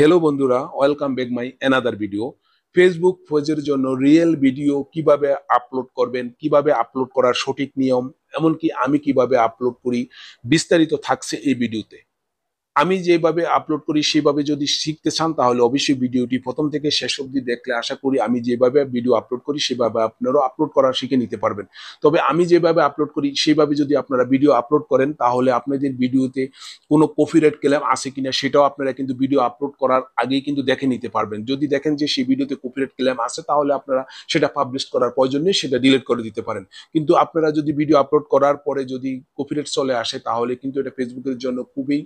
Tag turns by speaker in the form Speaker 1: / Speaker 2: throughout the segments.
Speaker 1: Hello বন্ধুরা, welcome back my another video. Facebook পেজের জন্য রিয়েল ভিডিও কিভাবে আপলোড করবেন, কিভাবে আপলোড করার সঠিক নিয়ম, এমনকি আমি কিভাবে আপলোড করি, বিস্তারিত থাকছে এই ভিডিওতে। আমি যেভাবে আপলোড করি সেভাবে যদি শিখতে চান তাহলে অবশ্যই ভিডিওটি প্রথম থেকে শেষ অবধি দেখলে আশা করি আমি যেভাবে ভিডিও আপলোড করি সেভাবে আপনারাও আপলোড করা শিখে নিতে পারবেন। তবে আমি যেভাবে আপলোড করি সেভাবে যদি আপনারা ভিডিও আপলোড করেন তাহলে আপনাদের ভিডিওতে কোনো কপিরাইট ক্লেম আছে কিনা সেটাও আপনারা কিন্তু ভিডিও আপলোড করার আগেই কিন্তু দেখে নিতে পারবেন। যদি দেখেন যে সেই ভিডিওতে কপিরাইট ক্লেম আছে তাহলে আপনারা সেটা পাবলিশ করার প্রয়োজন নেই, সেটা ডিলিট করে দিতে পারেন। কিন্তু আপনারা যদি ভিডিও আপলোড করার পরে যদি কপিরাইট চলে আসে তাহলে কিন্তু এটা ফেসবুকের জন্য খুবই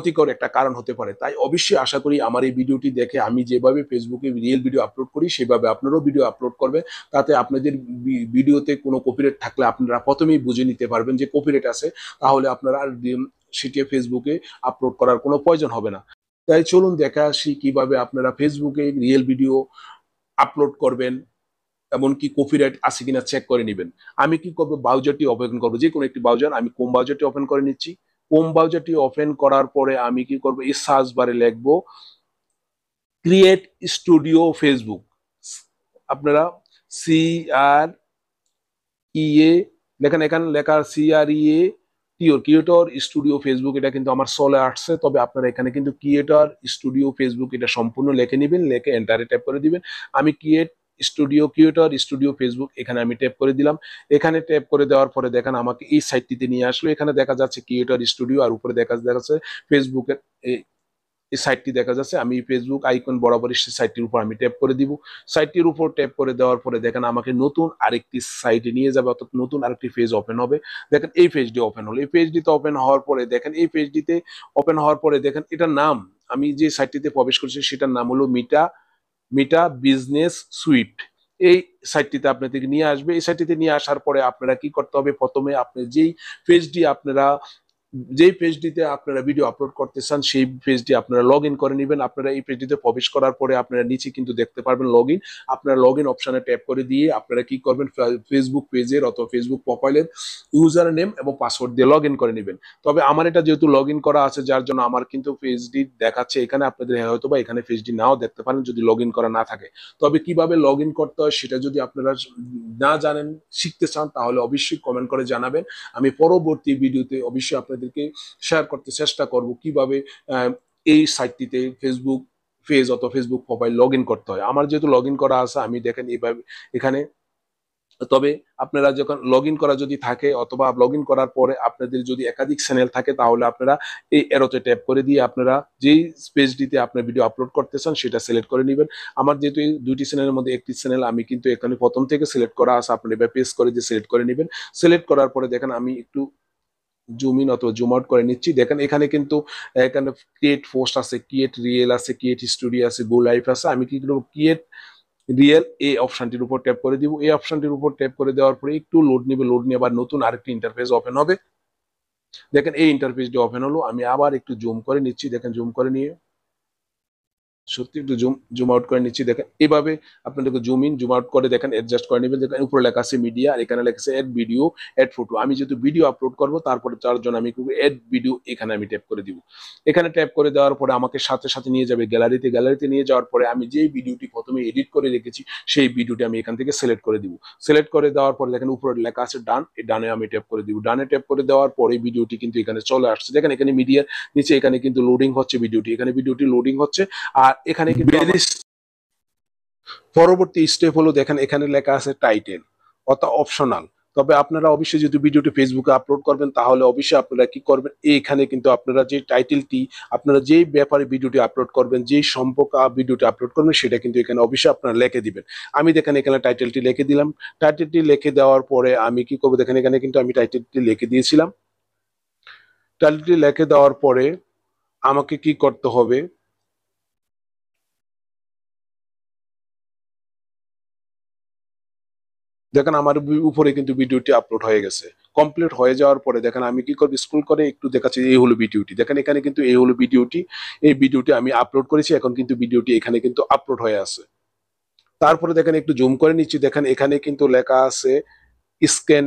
Speaker 1: ক্ষতিকর একটা কারণ হতে পারে। তাই অবশ্যই আশা করি আমার এই ভিডিওটি দেখে আমি যেভাবে ফেসবুকে রিয়েল ভিডিও আপলোড করি সেভাবে আপনারাও ভিডিও আপলোড করবেন। তাতে আপনাদের ভিডিওতে কোনো কপিরাইট থাকলে আপনারা প্রথমেই বুঝে নিতে পারবেন যে কপিরাইট আছে, তাহলে আপনারা আর সেটি ফেসবুকে আপলোড করার কোনো প্রয়োজন হবে না। তাই চলুন দেখা আসি কিভাবে আপনারা ফেসবুকে রিয়েল ভিডিও আপলোড করবেন, এমনকি কপিরাইট আছে কিনা চেক করে নেবেন। আমি কি করবো, ব্রাউজারটি ওপেন করবো, যে কোনো একটি ব্রাউজার, আমি ক্রোম ব্রাউজারটি ওপেন করে নিচ্ছি। ক্রোম ব্রাউজারটি ওপেন করার পরে আমি কি করবো, এই সার্চ বারে লিখবো ক্রিয়েট স্টুডিও ফেসবুক। আপনারা সি আর ইএ লেখেন, এখানে লেখা CREA ক্রিয়েটর স্টুডিও ফেসবুক, এটা কিন্তু আমার চলে আসছে। তবে আপনারা এখানে কিন্তু ক্রিয়েটর স্টুডিও ফেসবুক এটা সম্পূর্ণ লিখে নেবেন, লিখে এন্টারে ট্যাপ করে দিবেন। আমি ক্রিয়েটর স্টুডিও ফেসবুক এখানে আমি ট্যাপ করে দিলাম। এখানে ট্যাপ করে দেওয়ার পরে দেখেন আমাকে এই সাইটটিতে নিয়ে আসলো। এখানে দেখা যাচ্ছে ক্রিয়েটর স্টুডিও আর উপরে দেখা যাচ্ছে ফেসবুকের এই সাইটটি দেখা যাচ্ছে। আমি ফেসবুক আইকন বরাবর সেই সাইটটির উপর আমি ট্যাপ করে দিব। সাইটটির উপর ট্যাপ করে দেওয়ার পরে দেখেন আমাকে নতুন আরেকটি সাইটে নিয়ে যাবে, অর্থাৎ নতুন আরেকটি পেজ ওপেন হবে। দেখেন এই পেজটি ওপেন হলো। এই পেজটিতে ওপেন হওয়ার পরে দেখেন এটার নাম, আমি যে সাইটটিতে প্রবেশ করছি সেটার নাম হলো মিটা মিটা বিজনেস সুইট। এই সাইটটিতে আপনাদেরকে নিয়ে আসবে। এই সাইটটিতে নিয়ে আসার পরে আপনারা কি করতে হবে, প্রথমে আপনি যেই পেজটিতে আপনারা ভিডিও আপলোড করতে চান সেই পেজটি আপনারা লগ ইন করে নেবেন। আপনারা এই পেজটিতে প্রবেশ করার পরে আপনারা নিচে কিন্তু দেখতে পারবেন লগ ইন। আপনারা লগ ইন অপশনে ট্যাপ করে দিয়ে আপনারা কি করবেন, ফেসবুক পেজের অথবা ফেসবুক প্রোফাইলের ইউজার নেম এবং পাসওয়ার্ড দিয়ে লগ ইন করে নেবেন। তবে আমার এটা যেহেতু লগ ইন করা আছে যার জন্য আমার কিন্তু পেজটি দেখাচ্ছে এখানে। আপনাদের হয়তো বা এখানে পেজটি নাও দেখতে পারেন যদি লগ ইন করা না থাকে। তবে কিভাবে লগ ইন করতে হয় সেটা যদি আপনারা না জানেন, শিখতে চান, তাহলে অবশ্যই কমেন্ট করে জানাবেন। আমি পরবর্তী ভিডিওতে অবশ্যই আপনাদেরকে শেয়ার করতে চেষ্টা করব কিভাবে এই সাইটটিতে ফেসবুক পেজ অথবা ফেসবুক প্রোফাইল লগ ইন করতে হয়। আমার যেহেতু লগ ইন করা আছে আমি দেখেন এইভাবে এখানে। তবে আপনারা যখন লগ ইন করা যদি থাকে অথবা লগ ইন করার পরে আপনাদের যদি একাধিক চ্যানেল থাকে তাহলে আপনারা এই এরোতে ট্যাপ করে দিয়ে আপনারা যেই পেজটিতে আপনার ভিডিও আপলোড করতে চান সেটা সিলেক্ট করে নেবেন। আমার যেহেতু এই দুইটি চ্যানেলের মধ্যে একটি চ্যানেল আমি কিন্তু এখানে প্রথম থেকে সিলেক্ট করা আছে, আপনারা এবার পেজ করে দিয়ে সিলেক্ট করে নেবেন। সিলেক্ট করার পরে দেখেন আমি একটু জুম ইন অথবা জুম আউট করে নিচ্ছি। দেখেন এখানে কিন্তু এখানে ক্রিয়েট পোস্ট আছে, ক্রিয়েট রিয়েল আছে, ক্রিয়েট স্টুডিও আছে, গো লাইভ আছে। আমি কি করব, ক্রিয়েট রিয়েল এই অপশনটির উপর ট্যাপ করে দিব। এই অপশনটির উপর ট্যাপ করে দেওয়ার পরে একটু লোড নিবে, লোড নিয়ে আবার নতুন আরেকটি ইন্টারফেস ওপেন হবে। দেখেন এই ইন্টারফেসটি ওপেন হলো। আমি আবার একটু জুম করে নিচ্ছি, দেখেন জুম করে নিয়ে সত্যি একটু জুম আউট করে নিচ্ছি। দেখেন এইভাবে আপনাদেরকে জুম ইন জুম আউট করে দেখেন অ্যাডজাস্ট করে নেবেন। দেখেন উপরে লেখা আছে মিডিয়া আর এখানে লেখা আছে এড ভিডিও এড ফটো। আমি যেহেতু ভিডিও আপলোড করব তারপরে তার জন্য আমি এড ভিডিও এখানে আমি ট্যাপ করে দিব। এখানে ট্যাপ করে দেওয়ার পরে আমাকে সাথে সাথে নিয়ে যাবে গ্যালারিতে। গ্যালারিতে নিয়ে যাওয়ার পরে আমি যেই ভিডিওটি প্রথমে এডিট করে রেখেছি সেই ভিডিওটি আমি এখান থেকে সিলেক্ট করে দিব। সিলেক্ট করে দেওয়ার পরে দেখেন উপরে লেখা আছে ডান, এই ডানে আমি ট্যাপ করে দিব। ডানে ট্যাপ করে দেওয়ার পরে ভিডিওটি কিন্তু এখানে চলে আসছে। দেখেন এখানে মিডিয়ার নিচে এখানে কিন্তু লোডিং হচ্ছে ভিডিওটি, এখানে ভিডিওটি লোডিং হচ্ছে। আর এখানে কিন্তু পরবর্তী স্টেপ হলো দেখেন এখানে লেখা আছে টাইটেল অর্থাৎ অপশনাল। তবে আপনারা অবশ্যই যদি ভিডিওটি ফেসবুকে আপলোড করবেন তাহলে অবশ্যই আপনারা কি করবেন, এইখানে কিন্তু আপনারা যে টাইটেলটি আপনারা যেই ব্যাপারে ভিডিওটি আপলোড করবেন, যেই সম্পর্কে ভিডিওটি আপলোড করবেন সেটা কিন্তু এখানে অবশ্যই আপনারা লিখে দিবেন। আমি দেখেন এখানে টাইটেলটি লিখে দিলাম। টাইটেলটি লিখে দেওয়ার পরে আমি কি করবো, দেখেন এখানে কিন্তু আমি টাইটেলটি লিখে দিয়েছিলাম। টাইটেলটি লিখে দেওয়ার পরে আমাকে কি করতে হবে, দেখেন আমার উপরে কিন্তু ভিডিওটি আপলোড হয়ে গেছে। কমপ্লিট হয়ে যাওয়ার পরে দেখেন আমি কি করব, স্ক্রল করে একটু দেখাচ্ছি এই হলো ভিডিওটি। দেখেন এখানে কিন্তু এই হলো ভিডিওটি। এই ভিডিওটি আমি আপলোড করেছি, এখন কিন্তু ভিডিওটি এখানে কিন্তু আপলোড হয়ে আছে। তারপরে দেখেন একটু জুম করে নিচ্ছি, দেখেন এখানে কিন্তু লেখা আছে স্ক্যান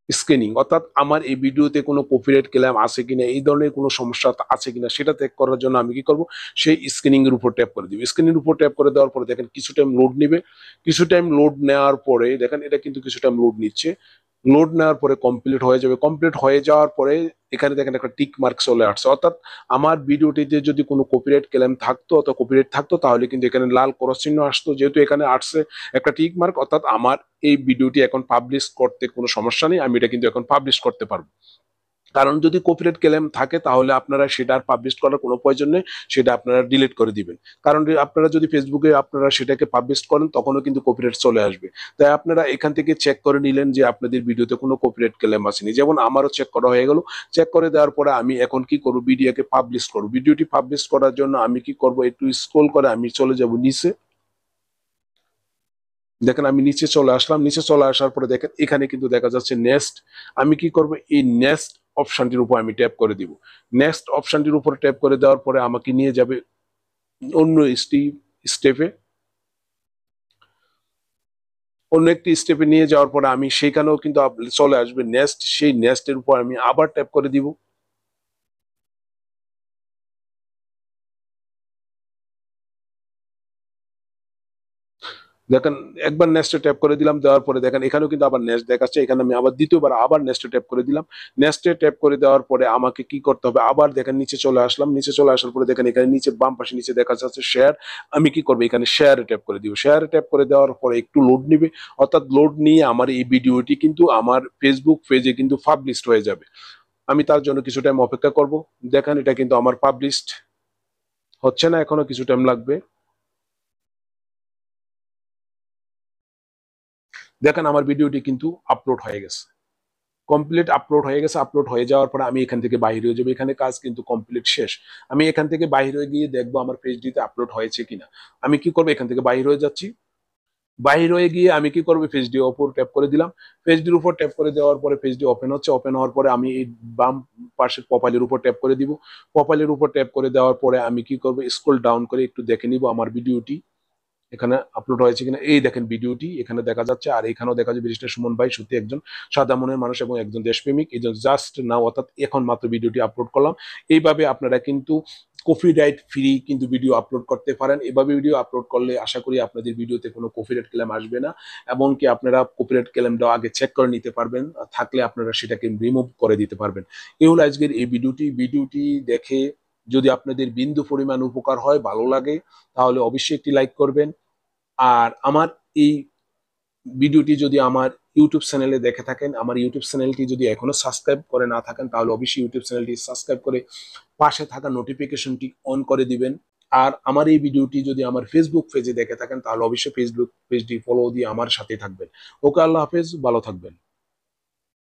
Speaker 1: স্ক্যানিং, অর্থাৎ আমার এই ভিডিওতে কোনো কপিরাইট ক্লেম আছে কিনা, এই ধরনের কোনো সমস্যা আছে কিনা সেটা চেক করার জন্য আমি কি করব, সেই স্ক্যানিং এর উপর ট্যাপ করে দিব। স্ক্যানিং এর উপর ট্যাপ করে দেওয়ার পরে দেখেন কিছু টাইম লোড নেবে। কিছু টাইম লোড নেওয়ার পরে দেখেন এটা কিন্তু কিছু টাইম লোড নিচ্ছে। লোড নেওয়ার পরে কমপ্লিট হয়ে যাবে। কমপ্লিট হয়ে যাওয়ার পরে এখানে দেখেন একটা টিক মার্ক চলে আসছে, অর্থাৎ আমার ভিডিওটিতে যদি কোনো কপিরাইট ক্লেম থাকতো অথবা কপিরাইট থাকতো তাহলে কিন্তু এখানে লাল ক্রস চিহ্ন আসতো। যেহেতু এখানে আসছে একটা টিক মার্ক, অর্থাৎ আমার এই ভিডিওটি এখন পাবলিশ করতে কোনো সমস্যা নেই, আমি এটা কিন্তু এখন পাবলিশ করতে পারবো। কারণ যদি কপিরাইট ক্লেম থাকে তাহলে আপনারা সেটা আর পাবলিশ করার কোনো প্রয়োজন নেই, সেটা আপনারা ডিলিট করে দিবেন। কারণ আপনারা যদি ফেসবুকে আপনারা সেটাকে পাবলিশ করেন তখনও কিন্তু কপিরাইট চলে আসবে। তাই আপনারা এখান থেকে চেক করে নিলেন যে আপনাদের ভিডিওতে কোনো কপিরাইট ক্লেম আসেনি। যেমন আমারও চেক করা হয়ে গেল। চেক করে দেওয়ার পরে আমি এখন কি করব, ভিডিওকে পাবলিশ করব। ভিডিওটি পাবলিশ করার জন্য আমি কি করব, একটু স্ক্রল করে আমি চলে যাব নিচে। দেখেন আমি নিচে চলে আসলাম। নিচে চলে আসার পরে দেখেন এখানে কিন্তু দেখা যাচ্ছে নেক্সট। আমি কি করব, এই নেক্সট অপশনটির উপর আমি ট্যাপ করে দিব। নেক্সট অপশনটির উপর ট্যাপ করে দেওয়ার পরে আমাকে নিয়ে যাবে অন্য স্টেপে। অন্য একটি স্টেপে নিয়ে যাওয়ার পরে আমি সেখানেও কিন্তু চলে আসবে নেক্সট। সেই নেক্সটের উপর আমি আবার ট্যাপ করে দিব। দেখেন একবার নেক্সটে ট্যাপ করে দিলাম, দেওয়ার পরে দেখেন এখানেও কিন্তু আবার নেক্সট দেখাচ্ছে। এখানে আমি আবার দ্বিতীয়বার আবার নেক্সটে ট্যাপ করে দিলাম। নেক্সটে ট্যাপ করে দেওয়ার পরে আমাকে কি করতে হবে, আবার দেখেন নিচে চলে আসলাম। নিচে চলে আসার পরে দেখেন এখানে নিচে বাম পাশে নিচে দেখা যাচ্ছে শেয়ার। আমি কি করবো, এখানে শেয়ারে ট্যাপ করে দিব। শেয়ারে ট্যাপ করে দেওয়ার পরে একটু লোড নিবে, অর্থাৎ লোড নিয়ে আমার এই ভিডিওটি কিন্তু আমার ফেসবুক পেজে কিন্তু পাবলিশড হয়ে যাবে। আমি তার জন্য কিছু টাইম অপেক্ষা করব। দেখেন এটা কিন্তু আমার পাবলিশড হচ্ছে না, এখনো কিছু টাইম লাগবে। দেখেন আমার ভিডিওটি কিন্তু আপলোড হয়ে গেছে, কমপ্লিট আপলোড হয়ে গেছে। আপলোড হয়ে যাওয়ার পরে আমি এখান থেকে বাইরে হয়ে যাবো। এখানে কাজ কিন্তু কমপ্লিট শেষ। আমি এখান থেকে বাইরে হয়ে গিয়ে দেখবো আমার পেজটিতে আপলোড হয়েছে কিনা। আমি কি করবো, এখান থেকে বাইরে হয়ে যাচ্ছি। বাইরে হয়ে গিয়ে আমি কি করবো, পেজডি উপর ট্যাপ করে দিলাম। পেজডির উপর ট্যাপ করে দেওয়ার পরে পেজডি ওপেন হচ্ছে। ওপেন হওয়ার পরে আমি এই বাম পাশের প্রোফাইলের উপর ট্যাপ করে দিব। প্রোফাইলের উপর ট্যাপ করে দেওয়ার পরে আমি কি করবো, স্ক্রল ডাউন করে একটু দেখে নিব আমার ভিডিওটি এখানে আপলোড হয়েছে কিনা। এই দেখেন ভিডিওটি এখানে দেখা যাচ্ছে, আর এখানেও দেখা যাচ্ছে ব্যারিস্টার সুমন ভাই সত্যি একজন সাদা মনের মানুষ এবং একজন দেশপ্রেমিক। এই জাস্ট নাও, অর্থাৎ এখন মাত্র ভিডিওটি আপলোড করলাম। এইভাবে আপনারা কিন্তু কপিরাইট ফ্রি কিন্তু ভিডিও আপলোড করতে পারেন। এভাবে ভিডিও আপলোড করলে আশা করি আপনাদের ভিডিওতে কোনো কপিরাইট ক্লেম আসবে না, এমনকি আপনারা কপিরাইট ক্লেমটাও আগে চেক করে নিতে পারবেন, থাকলে আপনারা সেটাকে রিমুভ করে দিতে পারবেন। এই হলো আজকের এই ভিডিওটি দেখে যদি আপনাদের বিন্দু পরিমাণ উপকার হয়, ভালো লাগে, তাহলে অবশ্যই একটি লাইক করবেন। আর আমার এই ভিডিওটি যদি আমার ইউটিউব চ্যানেলে দেখে থাকেন, আমার ইউটিউব চ্যানেলটি যদি এখনো সাবস্ক্রাইব করে না থাকেন তাহলে অবশ্যই ইউটিউব চ্যানেলটি সাবস্ক্রাইব করে পাশে থাকা নোটিফিকেশনটি অন করে দিবেন। আর আমার এই ভিডিওটি যদি আমার ফেসবুক পেজে দেখে থাকেন তাহলে অবশ্যই ফেসবুক পেজটি ফলো দিয়ে আমার সাথে থাকবেন। ওকে, আল্লাহ হাফেজ, ভালো থাকবেন।